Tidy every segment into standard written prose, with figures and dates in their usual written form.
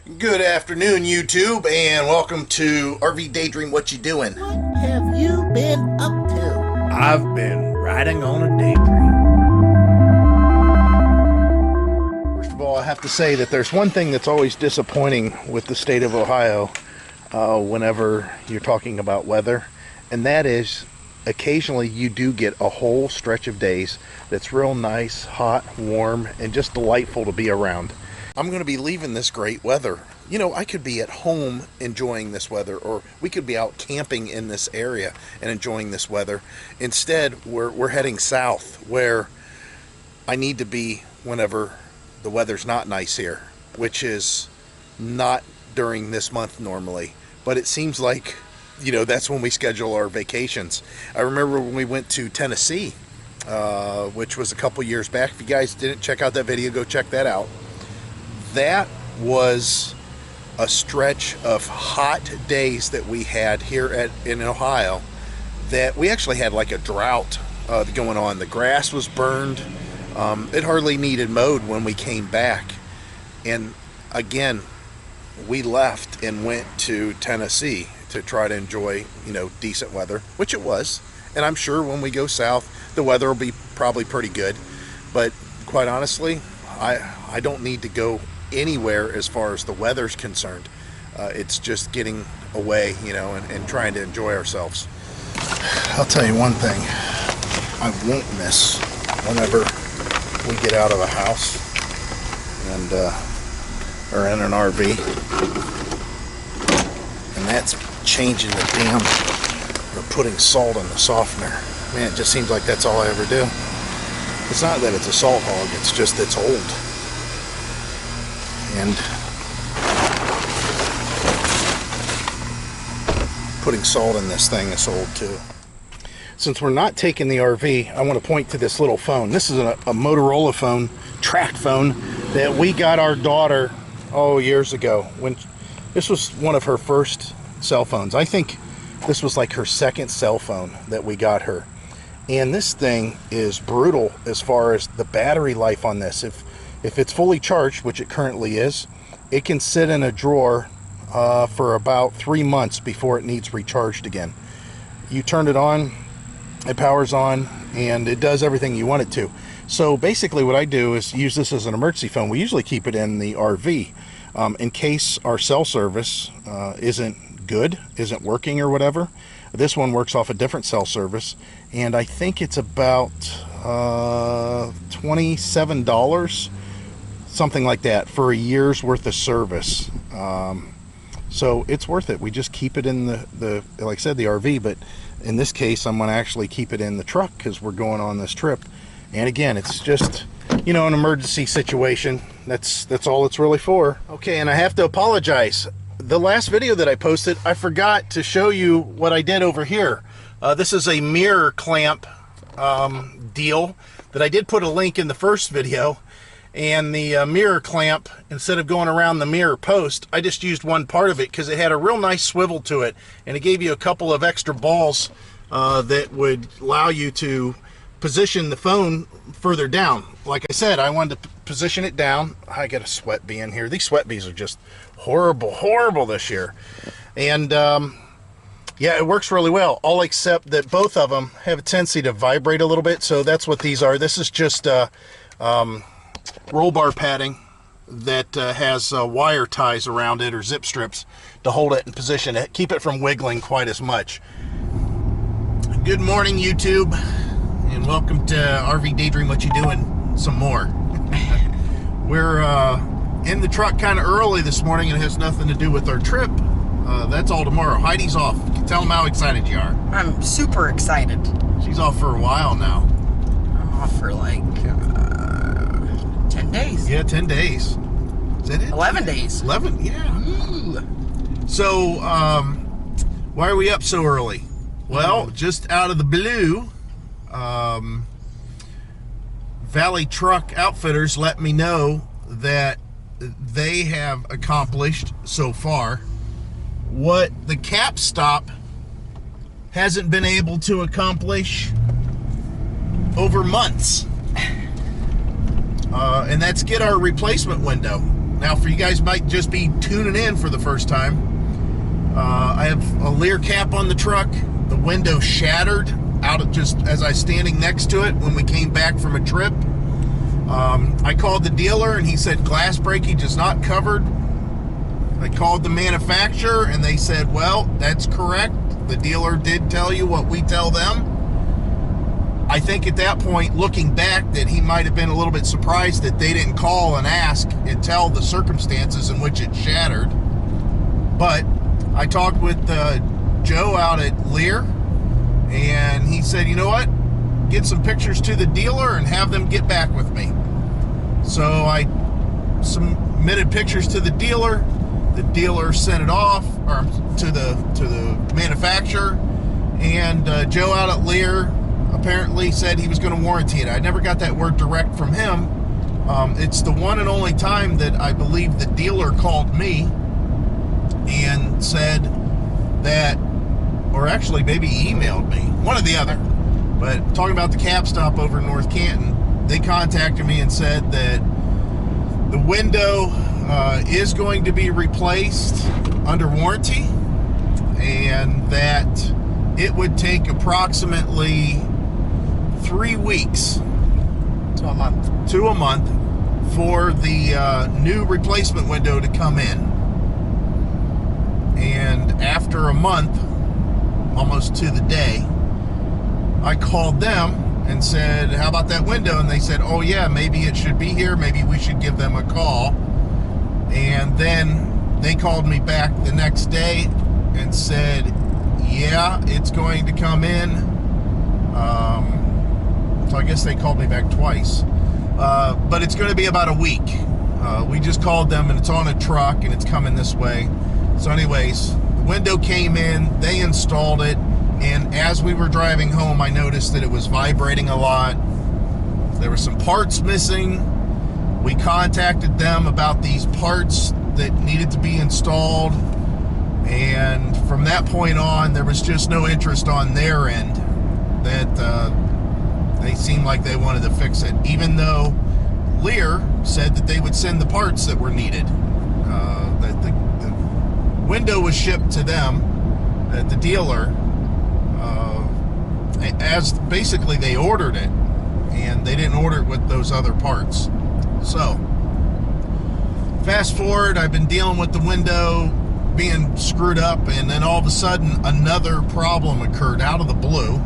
Good afternoon, YouTube, and welcome to RV Daydream. What you doing? What have you been up to? I've been riding on a daydream. First of all, I have to say that there's one thing that's always disappointing with the state of Ohio whenever you're talking about weather, and that is occasionally you do get a whole stretch of days that's real nice, hot, warm, and just delightful to be around. I'm going to be leaving this great weather. You know, I could be at home enjoying this weather, or we could be out camping in this area and enjoying this weather. Instead, we're heading south, where I need to be whenever the weather's not nice here, which is not during this month normally. But it seems like, you know, that's when we schedule our vacations. I remember when we went to Tennessee, which was a couple years back. If you guys didn't check out that video, go check that out. That was a stretch of hot days that we had here in Ohio, that we actually had like a drought going on. The grass was burned. It hardly needed mowed when we came back. And again, we left and went to Tennessee to try to enjoy, you know, decent weather, which it was. And I'm sure when we go south, the weather will be probably pretty good. But quite honestly, I don't need to go anywhere as far as the weather's concerned. It's just getting away, you know, and trying to enjoy ourselves. I'll tell you one thing I won't miss whenever we get out of a house and are in an RV, and that's changing the damn, or putting salt in the softener. Man, it just seems like that's all I ever do. It's not that it's a salt hog, it's just it's old. And putting salt in this thing is old too. Since we're not taking the RV, I want to point to this little phone. This is a Motorola phone, track phone, that we got our daughter, years ago. When this was one of her first cell phones. I think this was like her second cell phone that we got her. And this thing is brutal as far as the battery life on this. If it's fully charged, which it currently is, it can sit in a drawer for about 3 months before it needs recharged again. You turn it on, it powers on, and it does everything you want it to. So basically what I do is use this as an emergency phone. We usually keep it in the RV in case our cell service isn't good, isn't working or whatever. This one works off a different cell service, and I think it's about $27, something like that, for a year's worth of service. So it's worth it. We just keep it in the like I said, the RV, but in this case I'm going to actually keep it in the truck because we're going on this trip. And again, it's just, you know, an emergency situation. That's all it's really for. Okay, and I have to apologize. The last video that I posted, I forgot to show you what I did over here. This is a mirror clamp deal that I did put a link in the first video. And the mirror clamp, instead of going around the mirror post, I just used one part of it because it had a real nice swivel to it, and it gave you a couple of extra balls that would allow you to position the phone further down. Like I said, I wanted to position it down. I got a sweat bee in here. These sweat bees are just horrible this year. And yeah, it works really well, all except that both of them have a tendency to vibrate a little bit. So that's what these are. This is just roll bar padding that has wire ties around it, or zip strips, to hold it and position it, keep it from wiggling quite as much. Good morning, YouTube, and welcome to RV Daydream. What you doing? Some more. We're in the truck kind of early this morning, and it has nothing to do with our trip. That's all tomorrow. Heidi's off. Tell them how excited you are. I'm super excited. She's off for a while now. I'm off for like 10 days. Yeah, 10 days. Is that it? 11 days. 11, yeah. Ooh. So, why are we up so early? Well, just out of the blue, Valley Truck Outfitters let me know that they have accomplished so far what the cap stop hasn't been able to accomplish over months. And that's get our replacement window. Now, for you guys might just be tuning in for the first time, I have a Lear cap on the truck. The window shattered out of just as I was standing next to it when we came back from a trip. I called the dealer and he said glass breakage is not covered. I called the manufacturer and they said, well, that's correct. The dealer did tell you what we tell them. I think at that point, looking back, that he might have been a little bit surprised that they didn't call and ask and tell the circumstances in which it shattered. But I talked with Joe out at Lear, and he said, you know what? Get some pictures to the dealer and have them get back with me. So I submitted pictures to the dealer. The dealer sent it off or to the manufacturer, and Joe out at Lear apparently said he was going to warranty it. I never got that word direct from him. It's the one and only time that I believe the dealer called me and said that, or actually maybe emailed me, one or the other. But talking about the cap stop over in North Canton, they contacted me and said that the window is going to be replaced under warranty, and that it would take approximately 3 weeks To a month. for the new replacement window to come in. And after a month, almost to the day, I called them and said, how about that window? And they said, oh yeah, maybe it should be here. Maybe we should give them a call. And then they called me back the next day and said, yeah, it's going to come in. So I guess they called me back twice. But it's going to be about a week. We just called them, and it's on a truck, and it's coming this way. So anyways, the window came in, they installed it, and as we were driving home, I noticed that it was vibrating a lot. There were some parts missing. We contacted them about these parts that needed to be installed, and from that point on, there was just no interest on their end that they seemed like they wanted to fix it, even though Lear said that they would send the parts that were needed. That the window was shipped to them at the dealer as basically they ordered it, and they didn't order it with those other parts. So fast forward, I've been dealing with the window being screwed up, and then all of a sudden another problem occurred out of the blue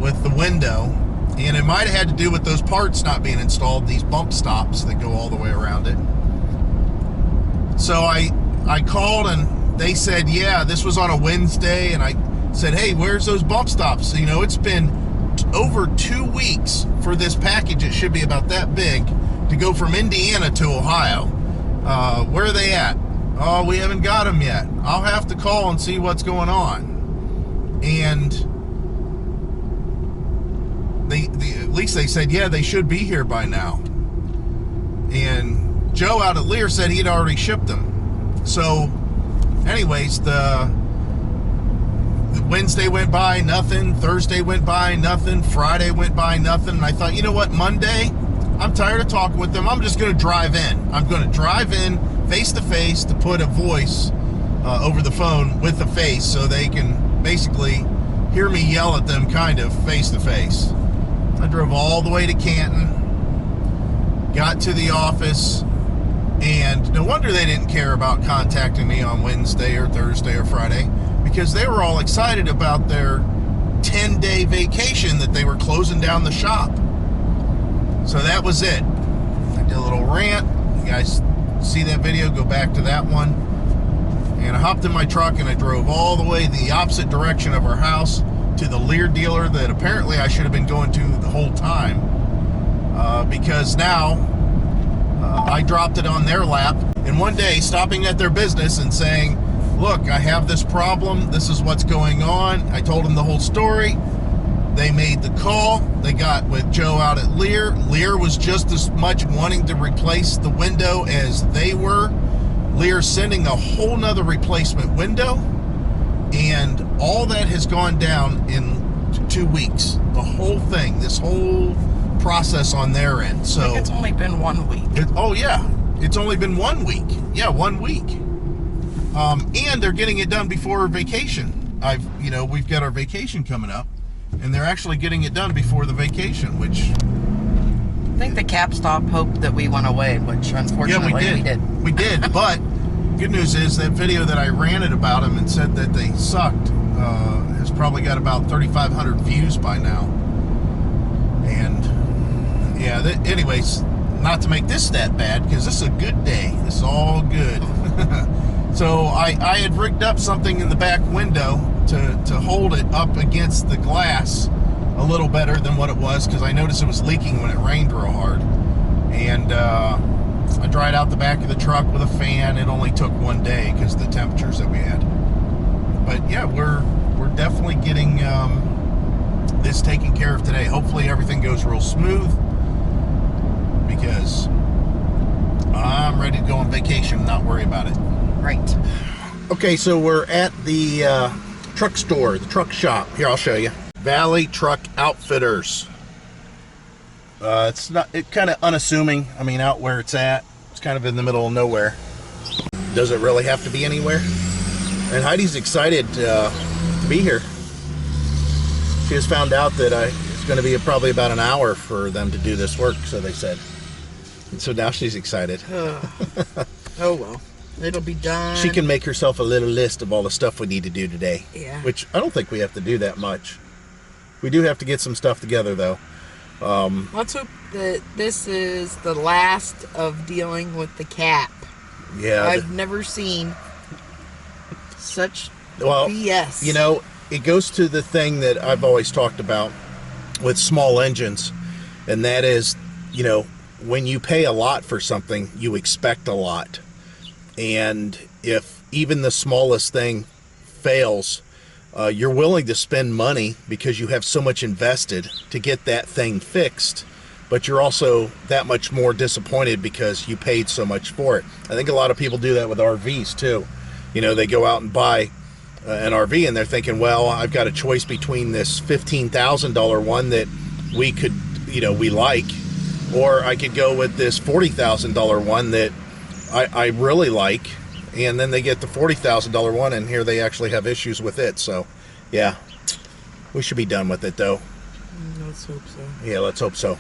with the window, and it might have had to do with those parts not being installed, these bump stops that go all the way around it. So I called, and they said, yeah, this was on a Wednesday, and I said, hey, where's those bump stops? You know, it's been over 2 weeks for this package. It should be about that big to go from Indiana to Ohio. Where are they at? Oh, we haven't got them yet. I'll have to call and see what's going on. And at least they said, yeah, they should be here by now. And Joe out at Lear said he'd already shipped them. So anyways, the Wednesday went by, nothing. Thursday went by, nothing. Friday went by, nothing. And I thought, you know what, Monday, I'm tired of talking with them. I'm just going to drive in. I'm going to drive in face to face to put a voice over the phone with the face so they can basically hear me yell at them kind of face to face. I drove all the way to Canton, got to the office, and no wonder they didn't care about contacting me on Wednesday or Thursday or Friday, because they were all excited about their 10-day vacation that they were closing down the shop. So that was it. I did a little rant. You guys see that video, go back to that one. And I hopped in my truck and I drove all the way the opposite direction of our house to the Lear dealer that apparently I should have been going to the whole time, because now I dropped it on their lap, and one day stopping at their business and saying, look, I have this problem, this is what's going on. I told them the whole story. They made the call. They got with Joe out at Lear. Lear was just as much wanting to replace the window as they were. Lear sending a whole nother replacement window, and all that has gone down in 2 weeks. The whole thing, this whole process on their end. So I think it's only been 1 week. oh yeah, It's only been 1 week. Yeah, 1 week. And they're getting it done before vacation. We've got our vacation coming up, and they're actually getting it done before the vacation, which... I think the cap stop hoped that we went away, which unfortunately we did. We did, but good news is that video that I ranted about them and said that they sucked has probably got about 3,500 views by now. And yeah, anyways, not to make this that bad, because this is a good day. This is all good. So I had rigged up something in the back window to hold it up against the glass a little better than what it was, because I noticed it was leaking when it rained real hard. And I dried out the back of the truck with a fan. It only took 1 day because of the temperatures that we had. But yeah, we're definitely getting this taken care of today. Hopefully everything goes real smooth, because I'm ready to go on vacation and not worry about it. Right. Okay, so we're at the truck store, the truck shop. Here, I'll show you. Valley Truck Outfitters. It's kind of unassuming. I mean, out where it's at, it's kind of in the middle of nowhere. Does it really have to be anywhere? And Heidi's excited to be here. She just found out that it's going to be probably about an hour for them to do this work, so they said. And so now she's excited. Oh well, it'll be done. She can make herself a little list of all the stuff we need to do today. Yeah. Which I don't think we have to do that much. We do have to get some stuff together, though. Let's hope that this is the last of dealing with the cap. Yeah. I've never seen such BS. You know, it goes to the thing that I've always talked about with small engines, and that is, you know, when you pay a lot for something, you expect a lot. And if even the smallest thing fails, you're willing to spend money because you have so much invested to get that thing fixed, but you're also that much more disappointed because you paid so much for it. I think a lot of people do that with RVs too. You know, they go out and buy an RV and they're thinking, well, I've got a choice between this $15,000 one that we could, you know, we like, or I could go with this $40,000 one that I really like. And then they get the $40,000 one, and here they actually have issues with it. So, yeah, we should be done with it, though. Let's hope so. Yeah, let's hope so.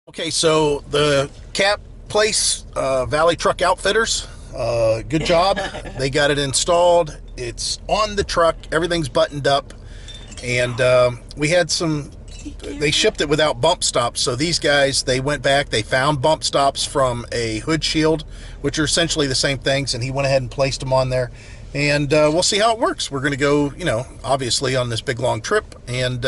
Okay, so the cap place, Valley Truck Outfitters, good job. They got it installed. It's on the truck. Everything's buttoned up. And we had they shipped it without bump stops. So these guys, they went back, they found bump stops from a hood shield, which are essentially the same things. And he went ahead and placed them on there. And we'll see how it works. We're going to go, you know, obviously on this big long trip, and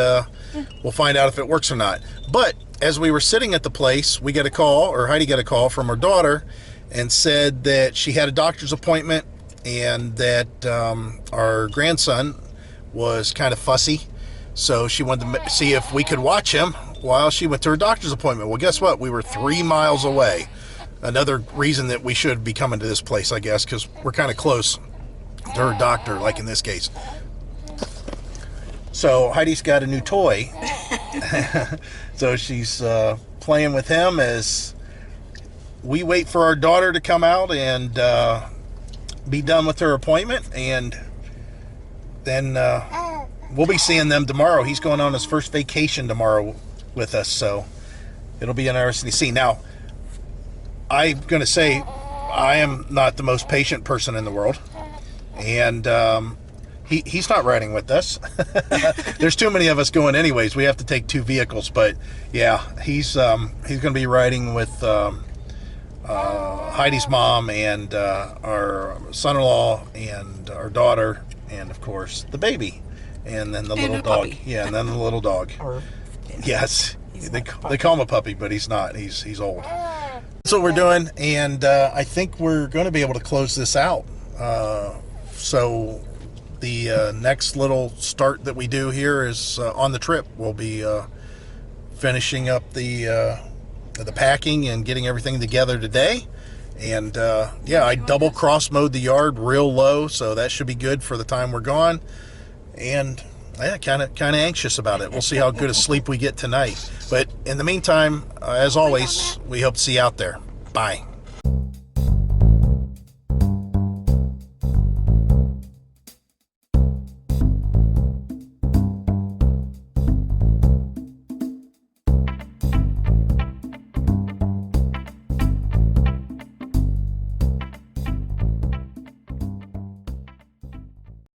we'll find out if it works or not. But as we were sitting at the place, we got a call, or Heidi got a call from her daughter, and said that she had a doctor's appointment and that our grandson was kind of fussy. So she wanted to see if we could watch him while she went to her doctor's appointment. Well, guess what? We were 3 miles away. Another reason that we should be coming to this place, I guess, because we're kind of close to her doctor, like in this case. So Heidi's got a new toy. So she's playing with him as we wait for our daughter to come out and be done with her appointment, and then we'll be seeing them tomorrow. He's going on his first vacation tomorrow with us, so it'll be interesting to see. Now, I'm going to say I am not the most patient person in the world, and he's not riding with us. There's too many of us going anyways. We have to take 2 vehicles, but yeah, he's going to be riding with Heidi's mom and our son-in-law and our daughter, and of course the baby, and then the little dog. Puppy. Yeah, and then the little dog. Yes, they call him a puppy, but he's not. He's old. That's what we're doing, and I think we're going to be able to close this out. So the next little start that we do here is on the trip. We'll be finishing up the packing and getting everything together today. And yeah, I double cross mowed the yard real low, so that should be good for the time we're gone. And yeah, kind of anxious about it. We'll see how good a sleep we get tonight. But in the meantime, as always, we hope to see you out there. Bye.